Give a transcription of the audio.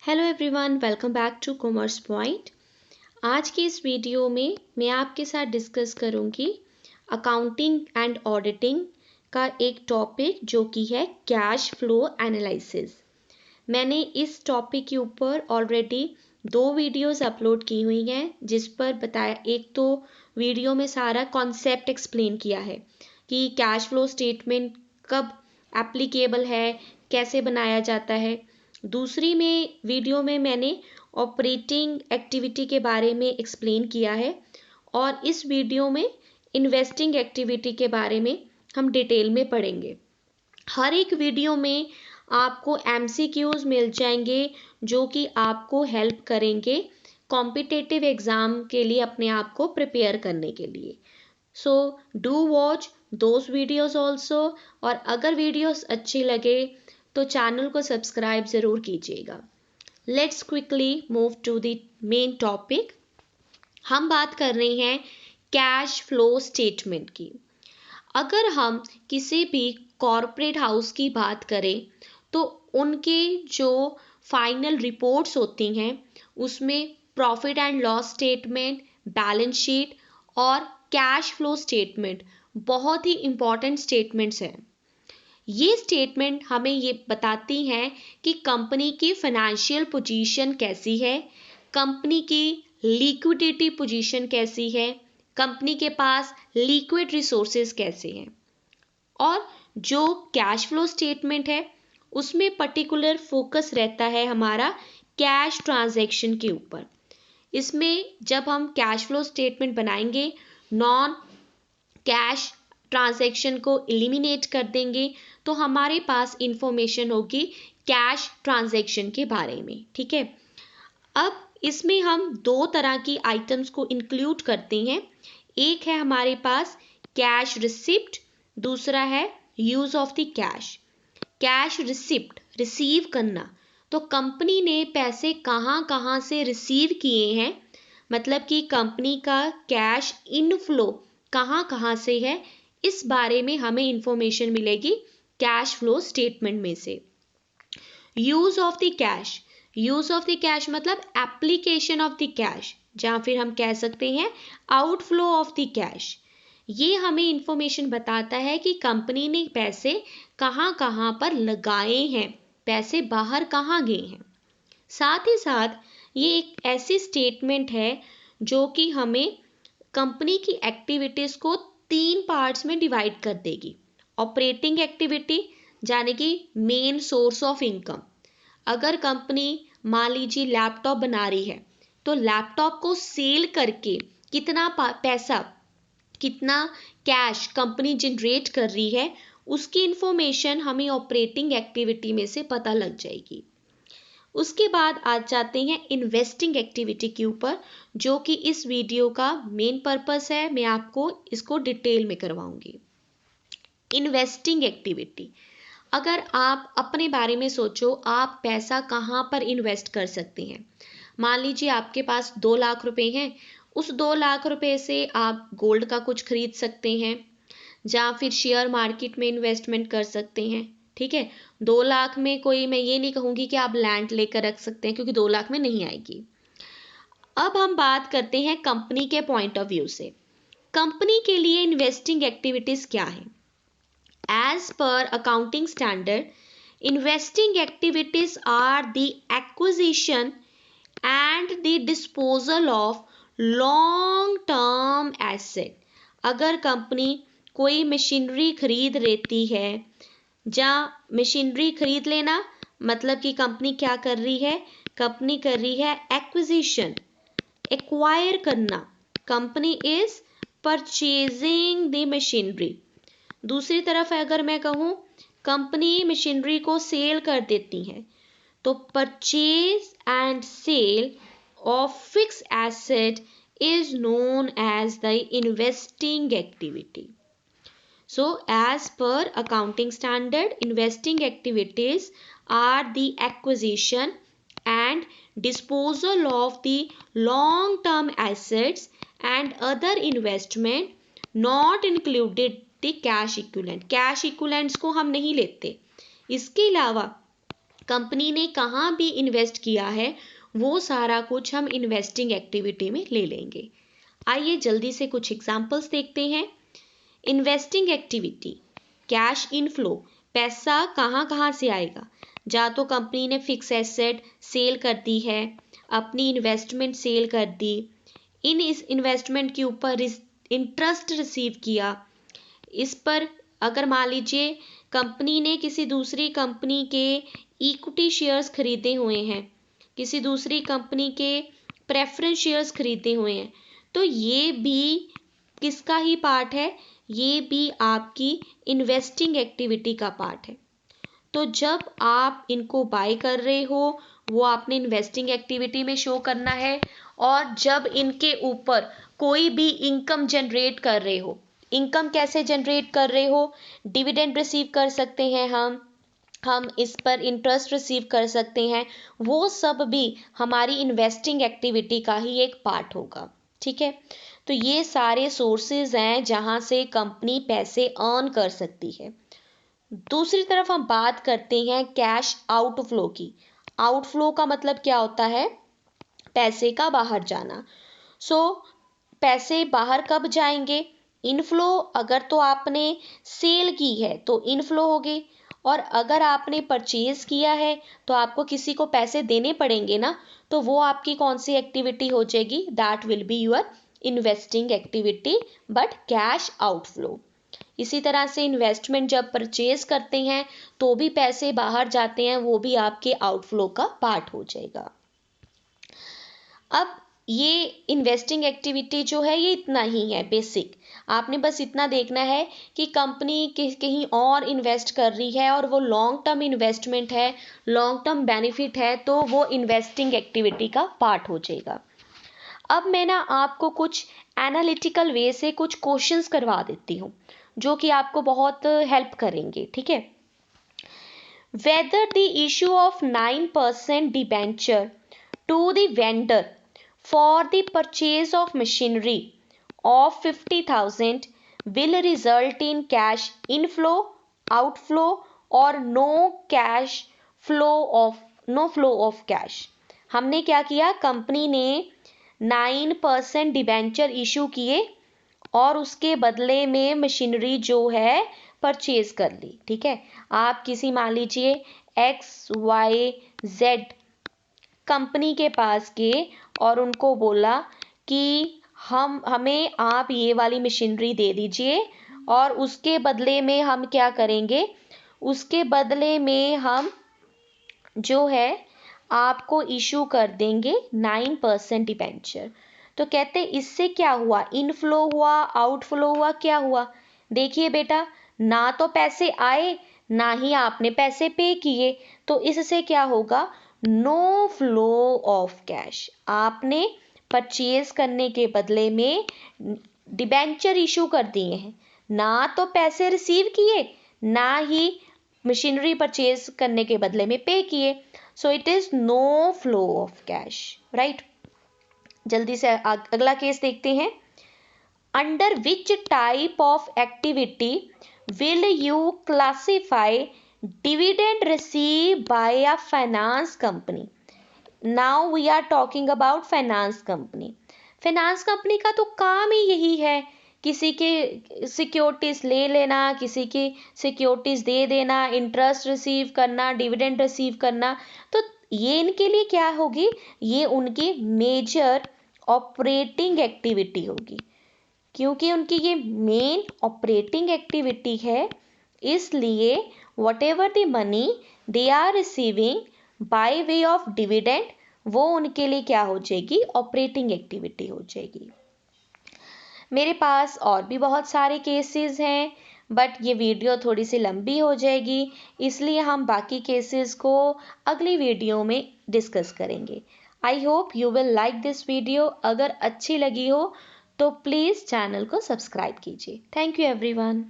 Hello everyone, welcome back to commerce point. आज की इस वीडियो में मैं आपके साथ डिस्कस करूंगी अकाउंटिंग एंड ऑडिटिंग का एक टॉपिक जो कि है कैश फ्लो एनालिसिस। मैंने इस टॉपिक के ऊपर ऑलरेडी 2 वीडियोस अपलोड की हुई हैं, जिस पर बताया, एक तो वीडियो में सारा कॉन्सेप्ट एक्सप्लेन किया है कि कैश फ्लो स्टेटमेंट कब एप्लीकेबल है, कैसे बनाया जाता है। दूसरी में वीडियो में मैंने ऑपरेटिंग एक्टिविटी के बारे में एक्सप्लेन किया है और इस वीडियो में इन्वेस्टिंग एक्टिविटी के बारे में हम डिटेल में पढ़ेंगे। हर एक वीडियो में आपको MCQs मिल जाएंगे जो कि आपको हेल्प करेंगे कॉम्पिटिटिव एग्ज़ाम के लिए अपने आप को प्रिपेयर करने के लिए। So do watch those videos also, और अगर वीडियोस अच्छी लगे तो चैनल को सब्सक्राइब ज़रूर कीजिएगा। Let's quickly move to the main topic. हम बात कर रहे हैं कैश फ्लो स्टेटमेंट की। अगर हम किसी भी कॉरपोरेट हाउस की बात करें तो उनके जो फाइनल रिपोर्ट्स होती हैं उसमें profit and loss statement, balance sheet और कैश फ्लो स्टेटमेंट बहुत ही इम्पॉर्टेंट स्टेटमेंट्स हैं। ये स्टेटमेंट हमें ये बताती हैं कि कंपनी की फाइनेंशियल पोजीशन कैसी है, कंपनी की लिक्विडिटी पोजीशन कैसी है, कंपनी के पास लिक्विड रिसोर्सेज कैसे हैं। और जो कैश फ्लो स्टेटमेंट है उसमें पर्टिकुलर फोकस रहता है हमारा कैश ट्रांजैक्शन के ऊपर। इसमें जब हम कैश फ्लो स्टेटमेंट बनाएंगे, नॉन कैश ट्रांजैक्शन को एलिमिनेट कर देंगे तो हमारे पास इंफॉर्मेशन होगी कैश ट्रांजैक्शन के बारे में। ठीक है, अब इसमें हम 2 तरह की आइटम्स को इंक्लूड करते हैं। एक है हमारे पास कैश रिसिप्ट, दूसरा है use of the cash. Cash receipt, receive करना, तो कंपनी ने पैसे कहाँ कहाँ से रिसीव किए हैं, मतलब कि कंपनी का कैश इनफ्लो कहाँ कहाँ से है, इस बारे में हमें इंफॉर्मेशन मिलेगी कैश फ्लो स्टेटमेंट में से। Use of the cash, use of the cash मतलब एप्लीकेशन ऑफ द कैश, जहाँ फिर हम कह सकते हैं आउटफ्लो ऑफ द कैश। ये हमें इंफॉर्मेशन बताता है कि कंपनी ने पैसे कहाँ कहाँ पर लगाए हैं, पैसे बाहर कहाँ गए हैं। साथ ही साथ ये एक ऐसी स्टेटमेंट है जो कि हमें कंपनी की एक्टिविटीज़ को 3 पार्ट्स में डिवाइड कर देगी। ऑपरेटिंग एक्टिविटी, यानी कि मेन सोर्स ऑफ इनकम। अगर कंपनी मान लीजिए लैपटॉप बना रही है तो लैपटॉप को सेल करके कितना पैसा, कितना कैश कंपनी जनरेट कर रही है, उसकी इंफॉर्मेशन हमें ऑपरेटिंग एक्टिविटी में से पता लग जाएगी। उसके बाद आ जाते हैं इन्वेस्टिंग एक्टिविटी के ऊपर, जो कि इस वीडियो का मेन पर्पस है। मैं आपको इसको डिटेल में करवाऊंगी। इन्वेस्टिंग एक्टिविटी, अगर आप अपने बारे में सोचो, आप पैसा कहाँ पर इन्वेस्ट कर सकते हैं। मान लीजिए आपके पास 2 लाख रुपए हैं, उस 2 लाख रुपए से आप गोल्ड का कुछ खरीद सकते हैं या फिर शेयर मार्केट में इन्वेस्टमेंट कर सकते हैं। ठीक है, 2 लाख में कोई, मैं ये नहीं कहूँगी कि आप लैंड लेकर रख सकते हैं क्योंकि 2 लाख में नहीं आएगी। अब हम बात करते हैं कंपनी के पॉइंट ऑफ व्यू से। कंपनी के लिए इन्वेस्टिंग एक्टिविटीज़ क्या है? As per accounting standard, investing activities are the acquisition and the disposal of long-term asset. अगर कंपनी कोई मशीनरी खरीद लेती है, या मशीनरी खरीद लेना मतलब कि कंपनी क्या कर रही है, कंपनी कर रही है एक्विजिशन, एक्वायर करना। Company is purchasing the machinery. दूसरी तरफ अगर मैं कहूँ कंपनी मशीनरी को सेल कर देती है, तो purchase and sale of fix asset is known as the investing activity. So as per accounting standard, investing activities are the acquisition and disposal of the long term assets and other investment not included the cash equivalent. Cash equivalents को हम नहीं लेते। इसके अलावा company ने कहाँ भी invest किया है वो सारा कुछ हम इन्वेस्टिंग एक्टिविटी में ले लेंगे। आइए जल्दी से कुछ एग्जांपल्स देखते हैं। इन्वेस्टिंग एक्टिविटी, कैश इनफ्लो, पैसा कहाँ कहाँ से आएगा। या तो कंपनी ने फिक्स एसेट सेल कर दी है, अपनी इन्वेस्टमेंट सेल कर दी, इस इन्वेस्टमेंट के ऊपर इंटरेस्ट रिसीव किया। इस पर अगर मान लीजिए कंपनी ने किसी दूसरी कंपनी के इक्विटी शेयर्स खरीदे हुए हैं, किसी दूसरी कंपनी के प्रेफरेंस शेयर्स खरीदे हुए हैं, तो ये भी किसका ही पार्ट है, ये भी आपकी इन्वेस्टिंग एक्टिविटी का पार्ट है। तो जब आप इनको बाय कर रहे हो वो आपने इन्वेस्टिंग एक्टिविटी में शो करना है, और जब इनके ऊपर कोई भी इनकम जनरेट कर रहे हो, इनकम कैसे जनरेट कर रहे हो, डिविडेंड रिसीव कर सकते हैं हम इस पर इंटरेस्ट रिसीव कर सकते हैं, वो सब भी हमारी इन्वेस्टिंग एक्टिविटी का ही एक पार्ट होगा। ठीक है, तो ये सारे सोर्सेज हैं जहां से कंपनी पैसे अर्न कर सकती है। दूसरी तरफ हम बात करते हैं कैश आउटफ्लो की। आउटफ्लो का मतलब क्या होता है, पैसे का बाहर जाना। पैसे बाहर कब जाएंगे, इनफ्लो अगर तो आपने सेल की है तो इनफ्लो होगी, और अगर आपने परचेज किया है तो आपको किसी को पैसे देने पड़ेंगे ना, तो वो आपकी कौन सी एक्टिविटी हो जाएगी, that will be your investing activity but cash outflow. इसी तरह से इन्वेस्टमेंट जब परचेज करते हैं तो भी पैसे बाहर जाते हैं, वो भी आपके आउटफ्लो का पार्ट हो जाएगा। अब ये इन्वेस्टिंग एक्टिविटी जो है ये इतना ही है बेसिक। आपने बस इतना देखना है कि कंपनी कहीं और इन्वेस्ट कर रही है और वो लॉन्ग टर्म इन्वेस्टमेंट है, लॉन्ग टर्म बेनिफिट है, तो वो इन्वेस्टिंग एक्टिविटी का पार्ट हो जाएगा। अब मैं ना आपको कुछ एनालिटिकल वे से कुछ क्वेश्चंस करवा देती हूँ जो कि आपको बहुत हेल्प करेंगे। ठीक है, whether the issue of 9% debenture to the vendor for the purchase of machinery of 50,000 will result in cash inflow, outflow or no flow of cash। हमने क्या किया, कंपनी ने 9% डिबेंचर इशू किए और उसके बदले में मशीनरी जो है परचेज कर ली। ठीक है, आप किसी मान लीजिए XYZ कंपनी के पास गए और उनको बोला कि हमें आप ये वाली मशीनरी दे दीजिए, और उसके बदले में हम क्या करेंगे, उसके बदले में हम जो है आपको इशू कर देंगे 9% डिबेंचर। तो कहते इससे क्या हुआ, इनफ्लो हुआ, आउटफ्लो हुआ, क्या हुआ। देखिए बेटा, ना तो पैसे आए ना ही आपने पैसे पे किए, तो इससे क्या होगा, नो फ्लो ऑफ कैश। आपने परचेज करने के बदले में डिबेंचर इशू कर दिए हैं, ना तो पैसे रिसीव किए ना ही मशीनरी परचेज करने के बदले में पे किए। So it is no flow of cash, right. जल्दी से अगला केस देखते हैं। Under which type of activity will you classify dividend receive by a finance company. Now we are talking about finance company. Finance company का तो काम ही यही है, किसी के सिक्योरिटीज ले लेना, किसी की सिक्योरिटीज दे देना, इंटरेस्ट रिसीव करना, डिविडेंड रिसीव करना। तो ये इनके लिए क्या होगी, ये उनकी मेजर ऑपरेटिंग एक्टिविटी होगी, क्योंकि उनकी ये मेन ऑपरेटिंग एक्टिविटी है। इसलिए whatever the money they are receiving by way of dividend, वो उनके लिए क्या हो जाएगी, ऑपरेटिंग एक्टिविटी हो जाएगी। मेरे पास और भी बहुत सारे केसेस हैं, बट ये वीडियो थोड़ी सी लंबी हो जाएगी, इसलिए हम बाकी केसेस को अगली वीडियो में डिस्कस करेंगे। I hope you will like this video. अगर अच्छी लगी हो तो प्लीज़ चैनल को सब्सक्राइब कीजिए। Thank you everyone.